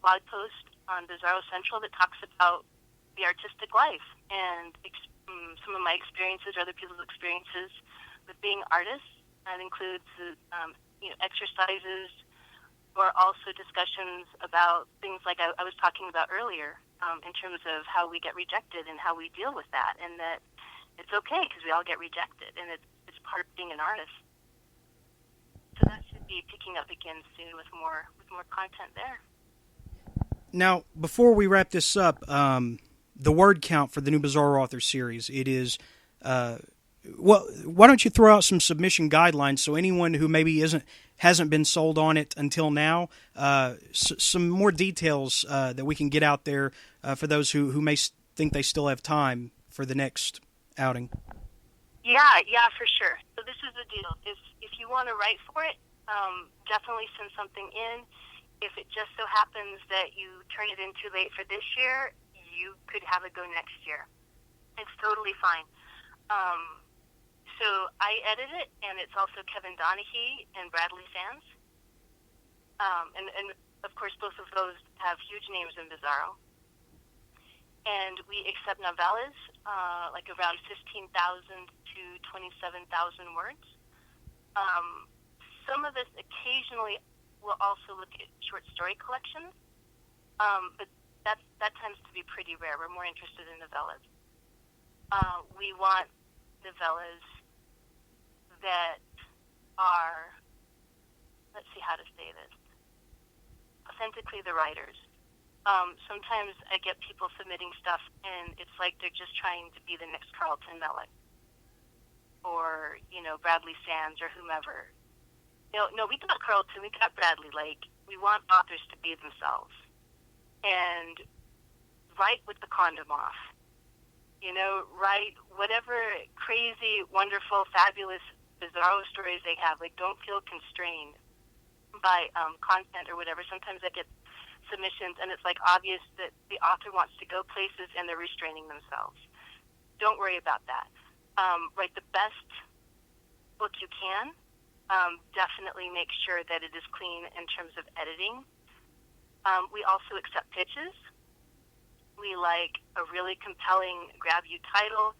blog post on Bizarro Central that talks about the artistic life and some of my experiences, or other people's experiences with being artists. That includes exercises, or also discussions about things like I was talking about earlier, in terms of how we get rejected and how we deal with that, and that it's okay because we all get rejected, and it's part of being an artist. So that should be picking up again soon with more content there. Now, before we wrap this up, the word count for the new Bizarro Author series, it is, well, why don't you throw out some submission guidelines so anyone who maybe hasn't been sold on it until now, some more details that we can get out there for those who may think they still have time for the next outing. Yeah, for sure. So this is the deal. If you want to write for it, definitely send something in. If it just so happens that you turn it in too late for this year, you could have it go next year. It's totally fine. So I edit it, and it's also Kevin Donahue and Bradley Sands. And of course, both of those have huge names in Bizarro. And we accept novellas, like around 15,000 to 27,000 words. Some of us occasionally will also look at short story collections, but that tends to be pretty rare. We're more interested in novellas. We want novellas that are, let's see how to say this, authentically the writers. Sometimes I get people submitting stuff, and it's like they're just trying to be the next Carlton Mellick or, Bradley Sands or whomever. No, we got Carlton, we got Bradley. Like, we want authors to be themselves and write with the condom off. Write whatever crazy, wonderful, fabulous, Bizarro stories they have. Like, don't feel constrained by content or whatever. Sometimes I get submissions, and it's like obvious that the author wants to go places and they're restraining themselves. Don't worry about that. Write the best book you can. Definitely make sure that it is clean in terms of editing. We also accept pitches. We like a really compelling grab-you title.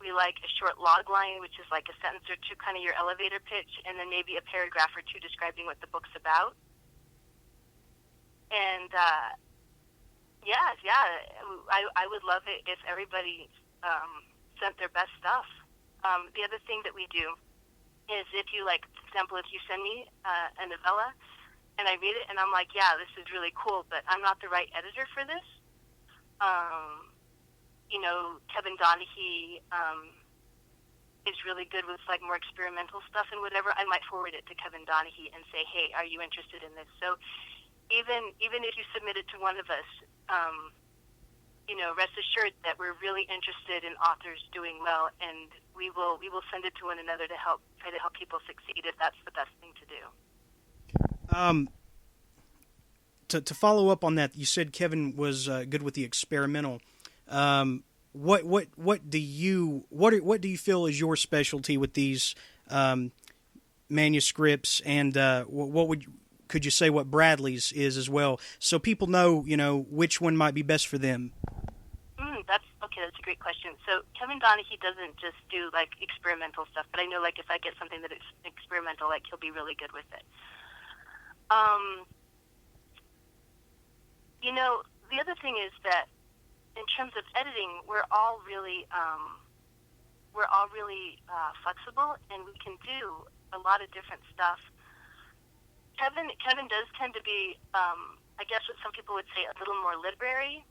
We like a short log line, which is like a sentence or two, kind of your elevator pitch, and then maybe a paragraph or two describing what the book's about. And I would love it if everybody sent their best stuff. The other thing that we do is if you, like, for example, if you send me a novella and I read it and I'm like, yeah, this is really cool, but I'm not the right editor for this. Kevin Donahue is really good with, like, more experimental stuff and whatever. I might forward it to Kevin Donahue and say, hey, are you interested in this? So even if you submit it to one of us, rest assured that we're really interested in authors doing well, and we will send it to one another to try to help people succeed if that's the best thing to do. To follow up on that, you said Kevin was good with the experimental. What do you feel is your specialty with these manuscripts, and could you say what Bradley's is as well, so people know which one might be best for them? That's a great question. So Kevin Donahue doesn't just do, like, experimental stuff, but I know, like, if I get something that is experimental, like, he'll be really good with it. The other thing is that in terms of editing, we're all really flexible, and we can do a lot of different stuff. Kevin does tend to be, I guess what some people would say, a little more literary.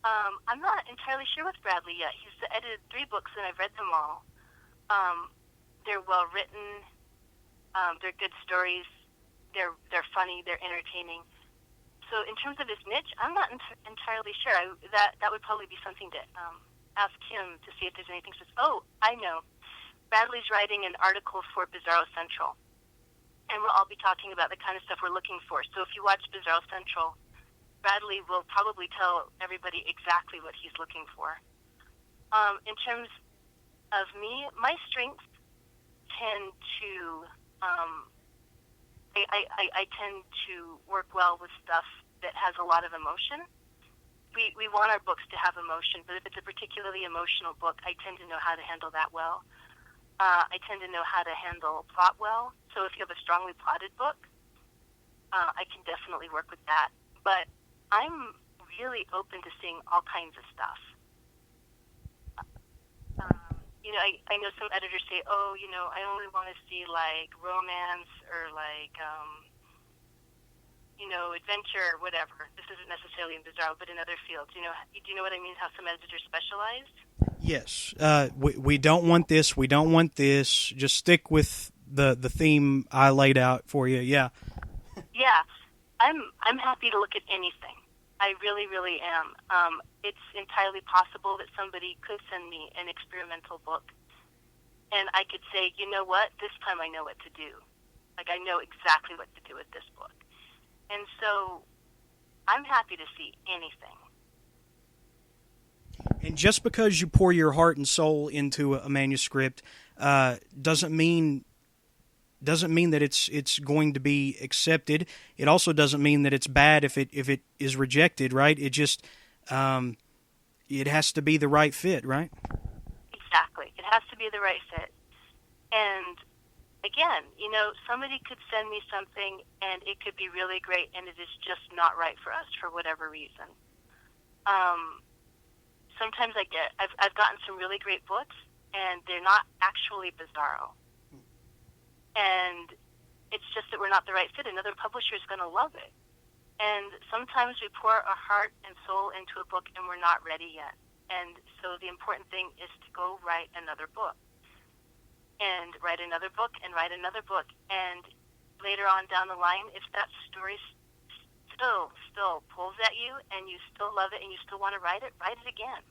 I'm not entirely sure with Bradley yet. He's edited 3 books, and I've read them all. They're well written. They're good stories. They're funny. They're entertaining. So in terms of his niche, I'm not entirely sure. That would probably be something to ask him to see if there's anything. Oh, I know. Bradley's writing an article for Bizarro Central, and we'll all be talking about the kind of stuff we're looking for. So if you watch Bizarro Central, Bradley will probably tell everybody exactly what he's looking for. In terms of me, my strengths tend to I tend to work well with stuff that has a lot of emotion. We want our books to have emotion, but if it's a particularly emotional book, I tend to know how to handle that well. I tend to know how to handle plot well. So if you have a strongly plotted book, I can definitely work with that. But I'm really open to seeing all kinds of stuff. I know some editors say, oh, I only want to see like romance or like, adventure or whatever. This isn't necessarily in Bizarro, but in other fields. Do you know what I mean? How some editors specialize? Yes. We don't want this. We don't want this. Just stick with the theme I laid out for you. Yeah. Yeah. I'm happy to look at anything. I really, really am. It's entirely possible that somebody could send me an experimental book, and I could say, you know what, this time I know what to do. Like, I know exactly what to do with this book. And so I'm happy to see anything. And just because you pour your heart and soul into a manuscript doesn't mean that it's going to be accepted. It also doesn't mean that it's bad if it is rejected, right? It just it has to be the right fit, right? Exactly. It has to be the right fit. And again, somebody could send me something and it could be really great and it is just not right for us for whatever reason. Sometimes I've gotten some really great books and they're not actually Bizarro. And it's just that we're not the right fit. Another publisher is going to love it. And sometimes we pour our heart and soul into a book and we're not ready yet. And so the important thing is to go write another book. And write another book and write another book. And later on down the line, if that story still pulls at you and you still love it and you still want to write it again.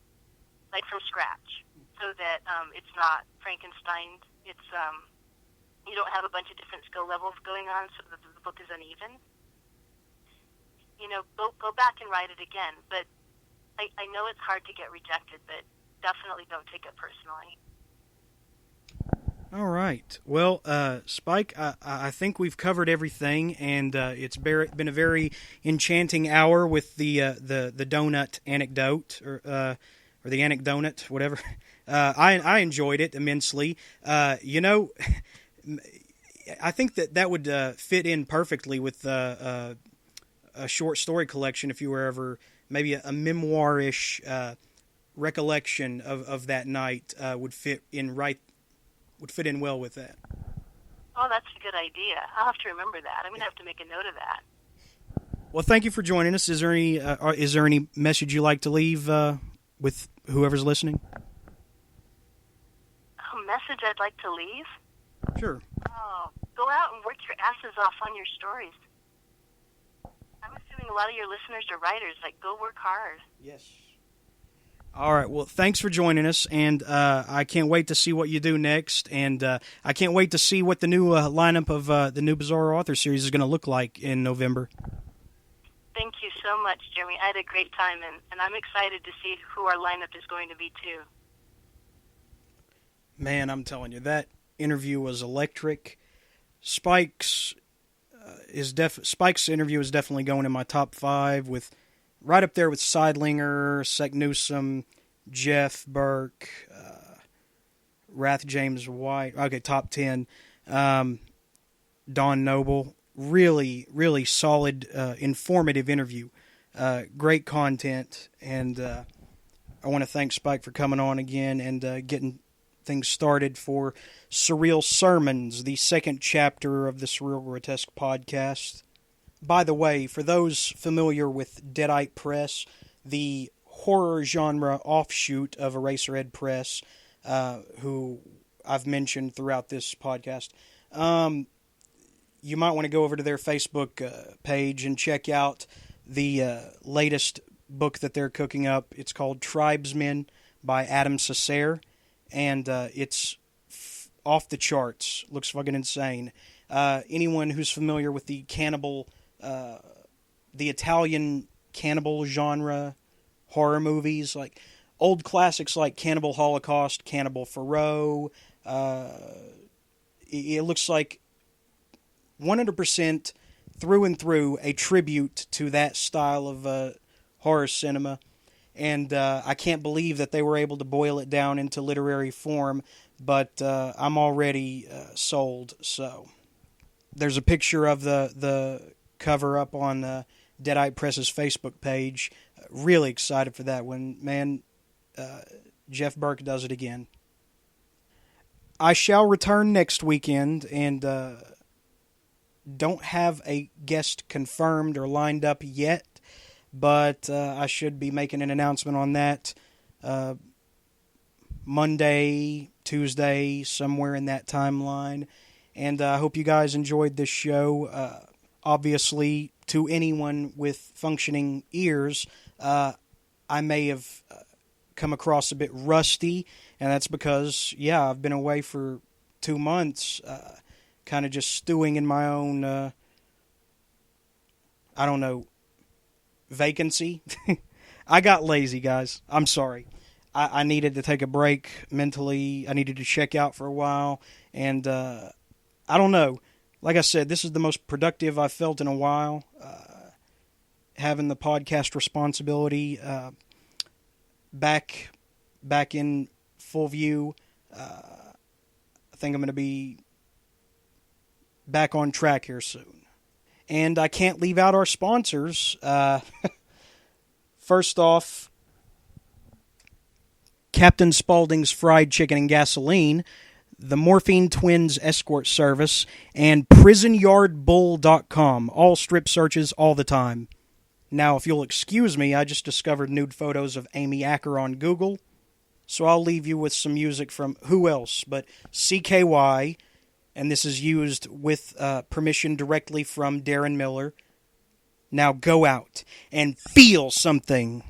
Like from scratch. So that it's not Frankenstein. It's... you don't have a bunch of different skill levels going on so that the book is uneven. Go back and write it again. But I know it's hard to get rejected, but definitely don't take it personally. All right. Well, Spike, I think we've covered everything, and it's been a very enchanting hour with the donut anecdote, or the anecdonut, whatever. I enjoyed it immensely. I think that would fit in perfectly with a short story collection if you were ever maybe a memoir-ish recollection of that night would fit in well with that. Oh, that's a good idea. I'll have to remember that. I'm going to have to make a note of that. Well, thank you for joining us. Is there any message you'd like to leave with whoever's listening? A message I'd like to leave? Sure. Oh, go out and work your asses off on your stories. I'm assuming a lot of your listeners are writers. Like, go work hard. Yes. All right. Well, thanks for joining us, and I can't wait to see what you do next, and I can't wait to see what the new lineup of the new Bizarro Author Series is going to look like in November. Thank you so much, Jeremy. I had a great time, and I'm excited to see who our lineup is going to be, too. Man, I'm telling you, that interview was electric. Spike's interview is definitely going in my top 5, with right up there with Seidlinger, Sek Newsom, Jeff Burke, Rath James White. Okay, top 10. Don Noble. Really, really solid, informative interview. Great content, and I want to thank Spike for coming on again and getting things started for Surreal Sermons, the second chapter of the Surreal Grotesque podcast. By the way, for those familiar with Deadite Press, the horror genre offshoot of Eraserhead Press, who I've mentioned throughout this podcast, you might want to go over to their Facebook page and check out the latest book that they're cooking up. It's called Tribesmen by Adam Cesare, and it's off the charts. Looks fucking insane. Anyone who's familiar with the Italian cannibal genre horror movies, like old classics like Cannibal Holocaust, Cannibal Feroe, it looks like 100% through and through a tribute to that style of horror cinema. And I can't believe that they were able to boil it down into literary form, but I'm already sold. So there's a picture of the cover up on Deadite Press's Facebook page. Really excited for that one. Man, Jeff Burke does it again. I shall return next weekend, and don't have a guest confirmed or lined up yet, but I should be making an announcement on that Monday, Tuesday, somewhere in that timeline. And I hope you guys enjoyed this show. Obviously, to anyone with functioning ears, I may have come across a bit rusty, and that's because, I've been away for 2 months, kind of just stewing in my own, vacancy. I got lazy, guys. I'm sorry. I needed to take a break mentally. I needed to check out for a while, and I don't know. Like I said, this is the most productive I've felt in a while, having the podcast responsibility back in full view. I think I'm going to be back on track here soon. And I can't leave out our sponsors. First off, Captain Spaulding's Fried Chicken and Gasoline, the Morphine Twins Escort Service, and PrisonYardBull.com. All strip searches all the time. Now, if you'll excuse me, I just discovered nude photos of Amy Acker on Google, so I'll leave you with some music from who else but CKY, and this is used with permission directly from Darren Miller. Now go out and feel something.